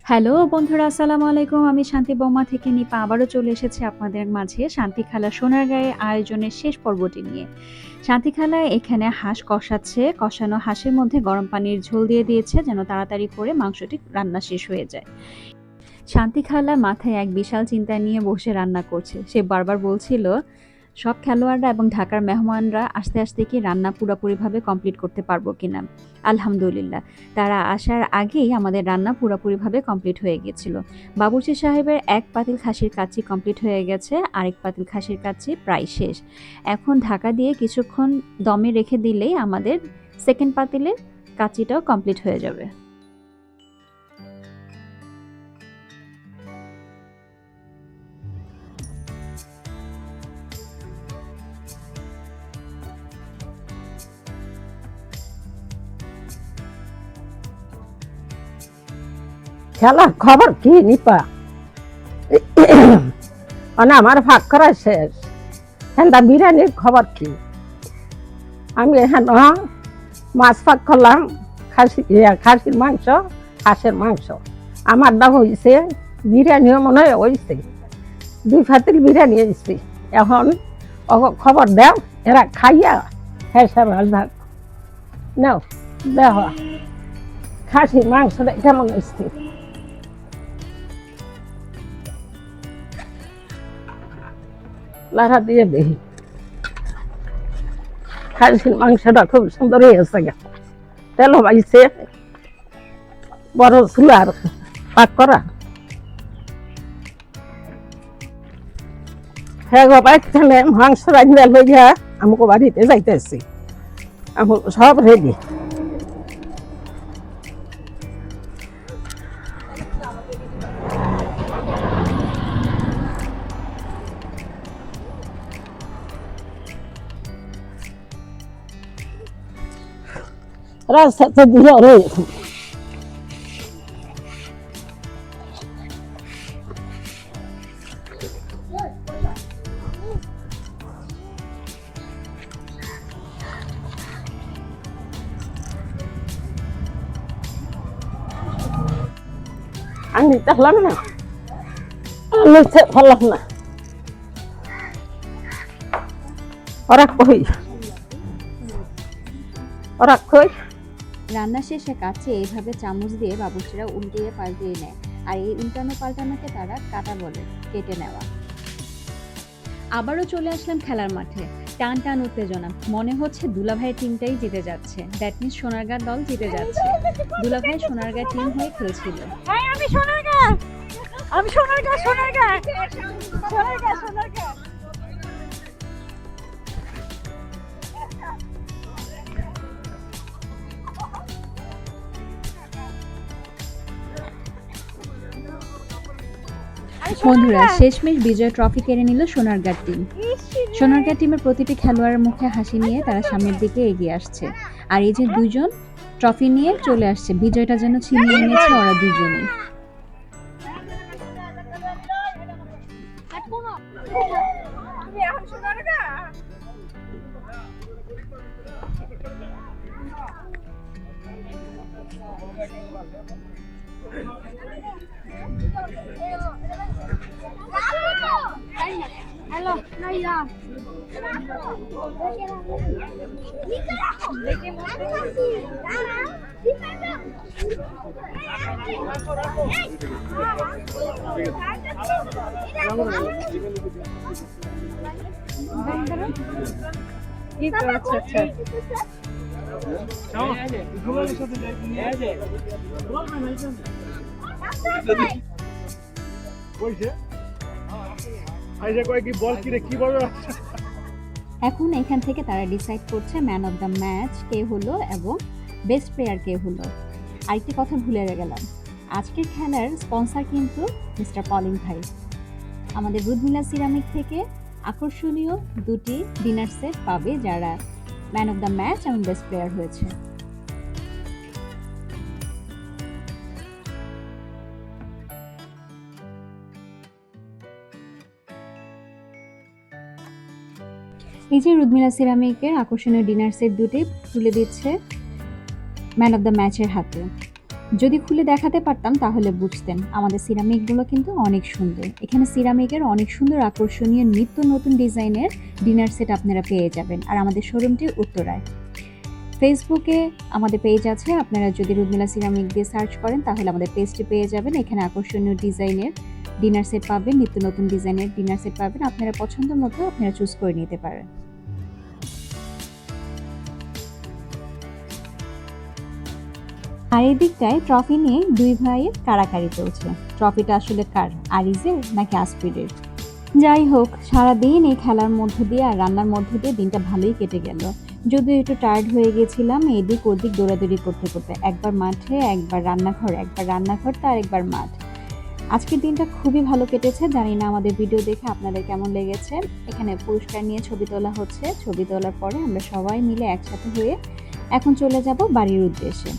Hello বন্ধুরা, আসসালামু আলাইকুম। আমি শান্তি বৌমা থেকে নিপা আবারও চলে এসেছি আপনাদের মাঝে শান্তি খালা সোনারগাঁয়ে আয়োজনের শেষ পর্বটি নিয়ে। শান্তি খালা এখানে হাঁস কষাচ্ছে। কষানো হাঁসের মধ্যে গরম পানির ঝোল দিয়ে দিয়েছে যেন তাড়াতাড়ি করে মাংসটি রান্না শেষ হয়ে যায়। শান্তি খালা মাথায় এক বিশাল চিন্তা নিয়ে বসে রান্না করছে। সে বারবার বলছিল, সব খেলোয়াড়রা এবং ঢাকার মেহমানরা আসতে আসতে কি রান্না পুরোপুরিভাবে কমপ্লিট করতে পারবো কিনা। আলহামদুলিল্লাহ, তারা আসার আগেই আমাদের রান্না পুরোপুরিভাবে কমপ্লিট হয়ে গেছিল। বাবুর্চি সাহেবের এক পাতিল খাসির কাচ্চি কমপ্লিট হয়ে গেছে, আরেক পাতিল খাসির কাচ্চি প্রায় শেষ। এখন ঢাকা দিয়ে কিছুক্ষণ দমে রেখে দিলেই আমাদের সেকেন্ড পাতিলের কাচ্চিটাও কমপ্লিট হয়ে যাবে। খেলার খবর কি নিপা? মানে আমার ভাগ করা শেষ। হ্যাঁ, বিরিয়ানির খবর কি? আমি এখানে মাছ ভাগ করলাম, খাসির মাংস, হাঁসের মাংস। আমারটা হয়েছে বিরিয়ানিও মনে হয় হয়েছে, 2 পাতিল বিরিয়ানি হয়েছে। এখন খবর দাও, এরা খাইয়া হ্যাঁ সব রাজধান নাও দেহ খাসির মাংসটা কেমন হয়েছে। লাড়া দিয়ে দেখি, খাসির মাংসটা খুব সুন্দর হয়েছে। তেলও বাইছে, বড় চুলার পাক করা। হ্যাঁ গো, এখানে মাংস রান্না লইয়া আমাকে বাড়িতে যাইতেছি। আমার সব রেডি। রাস্তাতে দিয়ে রয়েছে। আমি দেখলাম না, নিচে ফেললাম না। ওরা কই, ওরা কই? রান্না শেষে কাছে এইভাবে চামচ দিয়ে বাবুর্চিরা উল্টিয়ে পাল্টিয়ে নেয়, আর এই উল্টানো পাল্টানোকে তারা কাটা বলে, কেটে নেওয়া। আবারও চলে আসলাম খেলার মাঠে। টান টান উত্তেজনা, মনে হচ্ছে দুলাভাইয়ের টিমটাই জিতে যাচ্ছে। দ্যাট মিন্স সোনারগাঁ দল জিতে যাচ্ছে। দুলাভাই সোনারগাঁ টিম হয়ে খেলছিল। আমি সোনারগাঁ, আমি সোনারগাঁ, সোনারগাঁ, সোনারগাঁ, সোনারগাঁ। বন্ধুরা, শেষমেশ বিজয় ট্রফি কেড়ে নিল সোনারগাঁ টিম। সোনারগাঁ টিমের প্রতিটি খেলোয়াড়ের মুখে হাসি নিয়ে তারা সামনের দিকে এগিয়ে আসছে। আর এই যে দুজন ট্রফি নিয়ে চলে আসছে, বিজয়টা যেন ছিনিয়ে এনেছে ওরা দুজনই। Hello, Naila. এখন এখান থেকে তারা ডিসাইড করছে ম্যান অফ দ্য ম্যাচ কে হলো এবং বেস্ট প্লেয়ার কে হলো। আরেকটি কথা ভুলে গেলাম, আজকের খেলার স্পন্সর কিন্তু মিস্টার পলিন ভাই। আমাদের রুদমিলা সিরামিক থেকে আকর্ষণীয় 2টি ডিনার সেট পাবে যারা ম্যান অফ দ্য ম্যাচ এবং বেস্ট প্লেয়ার হয়েছে। এই যে রুদমিলা সিরামিকের আকর্ষণীয় ডিনার সেট দুটি তুলে দিচ্ছে ম্যান অফ দ্য ম্যাচের হাতে। যদি খুলে দেখাতে পারতাম তাহলে বুঝতেন আমাদের সিরামিকগুলো কিন্তু অনেক সুন্দর। এখানে সিরামিকের অনেক সুন্দর আকর্ষণীয় নিত্য নতুন ডিজাইনের ডিনার সেট আপনারা পেয়ে যাবেন। আর আমাদের শোরুমটি উত্তরায়। ফেসবুকে আমাদের পেজ আছে, আপনারা যদি রুদমিলা সিরামিক দিয়ে সার্চ করেন তাহলে আমাদের পেজটি পেয়ে যাবেন। এখানে আকর্ষণীয় ডিজাইনের ডিনার সেট পাবেন, নিত্য নতুন ডিজাইনের ডিনার সেট পাবেন। আপনারা পছন্দ মতো আপনারা চুজ করে নিতে পারেন। আর এই দিকটায় ট্রফি নিয়ে দুই ভাইয়ের কাড়াকাড়ি চলছে। ট্রফিটা আসলে কার, আরিজের নাকি আসপিডের? যাই হোক, সারাদিন এই খেলার মধ্য দিয়ে আর রান্নার মধ্য দিয়ে দিনটা ভালোই কেটে গেল। যদিও একটু টায়ার্ড হয়ে গেছিলাম এদিক ওদিক দৌড়াদৌড়ি করতে করতে, একবার মাঠে, একবার রান্নাঘর তো আরেকবার মাঠ। আজকের দিনটা খুবই ভালো কেটেছে। জানি না আমাদের ভিডিও দেখে আপনাদের কেমন লেগেছে। এখানে পুরস্কার নিয়ে ছবি তোলা হচ্ছে। ছবি তোলার পরে আমরা সবাই মিলে একসাথে হয়ে এখন চলে যাব বাড়ির উদ্দেশ্যে।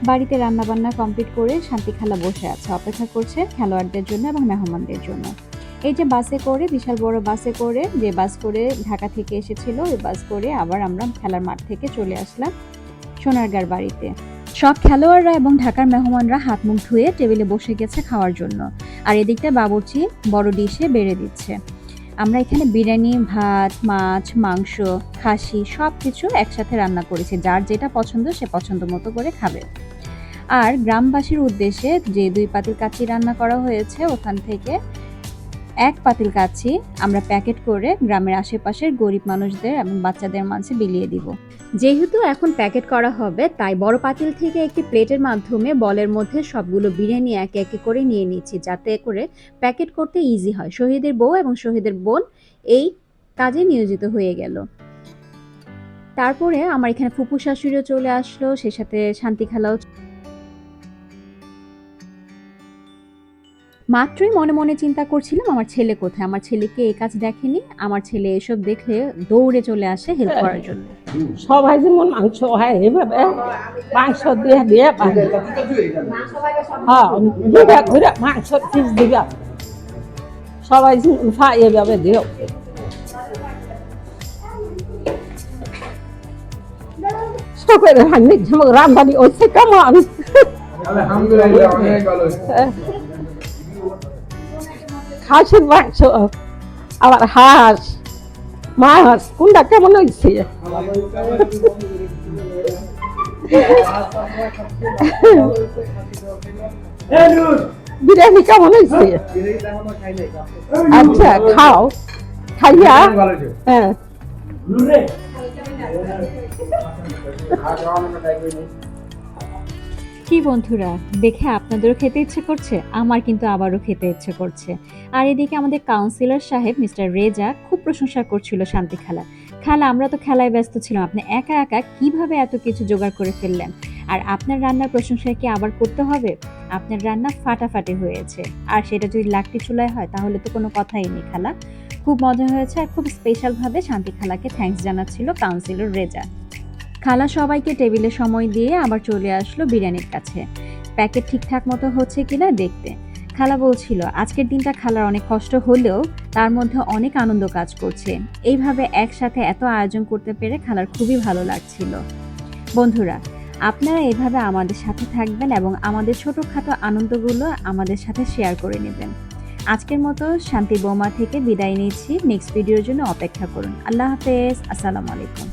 বাড়িতে রান্নাবান্না কমপ্লিট করে শান্তি খালা বসে আছে, অপেক্ষা করছে খেলোয়াড়দের জন্য এবং মেহমানদের জন্য। এই যে বাসে করে, বিশাল বড় বাসে করে, যে বাস করে ঢাকা থেকে এসেছিল, ওই বাস করে আবার আমরা খেলার মাঠ থেকে চলে আসলাম সোনারগাঁর বাড়িতে। সব খেলোয়াড়রা এবং ঢাকার মেহমানরা হাত মুখ ধুয়ে টেবিলে বসে গেছে খাওয়ার জন্য। আর এদিকটা বাবুর্চি বড় ডিশে বেড়ে দিচ্ছে। আমরা এখানে বিরিয়ানি, ভাত, মাছ, মাংস, খাসি সব কিছু একসাথে রান্না করেছি। যার যেটা পছন্দ সে পছন্দ মতো করে খাবে। আর গ্রামবাসীর উদ্দেশ্যে যে 2 পাতিল কাচ্চি রান্না করা হয়েছে, ওখান থেকে 1 পাতিল কাচ্চি আমরা প্যাকেট করে গ্রামের আশেপাশের গরিব মানুষদের এবং বাচ্চাদের মাঝে বিলিয়ে দিব। যেহেতু এখন প্যাকেট করা হবে, তাই বড় পাতিল থেকে একটি প্লেটের মাধ্যমে বলের মধ্যে সবগুলো বিরিয়ানি একে একে করে নিয়ে নিচ্ছি, যাতে করে প্যাকেট করতে ইজি হয়। শহীদের বউ এবং শহীদের বোন এই কাজে নিয়োজিত হয়ে গেল। তারপরে আমার এখানে ফুপু শাশুড়িও চলে আসলো, সে সাথে শান্তি খালাও। মাত্রই মনে মনে চিন্তা করছিলাম আমার ছেলে কোথায়, আমার ছেলেকে এই কাজ দেখেনি। আমার ছেলে এসব দেখলে দৌড়ে চলে আসে হেল্প করার জন্য। সবাই যেমন মাংস হয় এইভাবে মাংস দিয়ে দিয়ে হ্যাঁ দিবা ঘুরে মাংস পিস দিবা, সবাই যেমন খায় এইভাবে দিও। সকলের হান্নি ঝামক রামবানি হচ্ছে কেমন? আলহামদুলিল্লাহ অনেক ভালো হয়েছে। খাসির মাংস আবার হাঁস, মাছ কোনটা কেমন হয়েছে? বিরিয়ানি কেমন হয়েছে? আচ্ছা খাও, খাইয়া হ্যাঁ। কি বন্ধুরা, দেখে আপনাদেরও খেতে ইচ্ছে করছে? আমার কিন্তু আবারও খেতে ইচ্ছে করছে। আর এদিকে আমাদের কাউন্সিলর সাহেব মিস্টার রেজা খুব প্রশংসা করছিল শান্তি খালা। খালা, আমরা তো খেলায় ব্যস্ত ছিলাম, আপনি একা একা কিভাবে এত কিছু জোগাড় করে ফেললেন? আর আপনার রান্নার প্রশংসা কি আবার করতে হবে? আপনার রান্না ফাটাফাটি হয়েছে, আর সেটা যদি লাকড়ি চুলায় হয় তাহলে তো কোনো কথাই নেই খালা। খুব মজা হয়েছে। আর খুব স্পেশালভাবে শান্তি খালাকে থ্যাঙ্কস জানাচ্ছিল কাউন্সিলর রেজা। খালা সবাইকে টেবিলে সময় দিয়ে আবার চলে আসলো বিরিয়ানির কাছে, প্যাকেট ঠিকঠাক মতো হচ্ছে কিনা দেখতে। খালা বলছিল আজকের দিনটা খালার অনেক কষ্ট হলেও তার মধ্যে অনেক আনন্দ কাজ করছে। এইভাবে একসাথে এত আয়োজন করতে পেরে খালার খুবই ভালো লাগছিল। বন্ধুরা, আপনারা এইভাবে আমাদের সাথে থাকবেন এবং আমাদের ছোটখাটো আনন্দগুলো আমাদের সাথে শেয়ার করে নেবেন। আজকের মতো শান্তি বৌমা থেকে বিদায় নিচ্ছি। নেক্সট ভিডিওর জন্য অপেক্ষা করুন। আল্লাহ হাফেজ, আসসালামু আলাইকুম।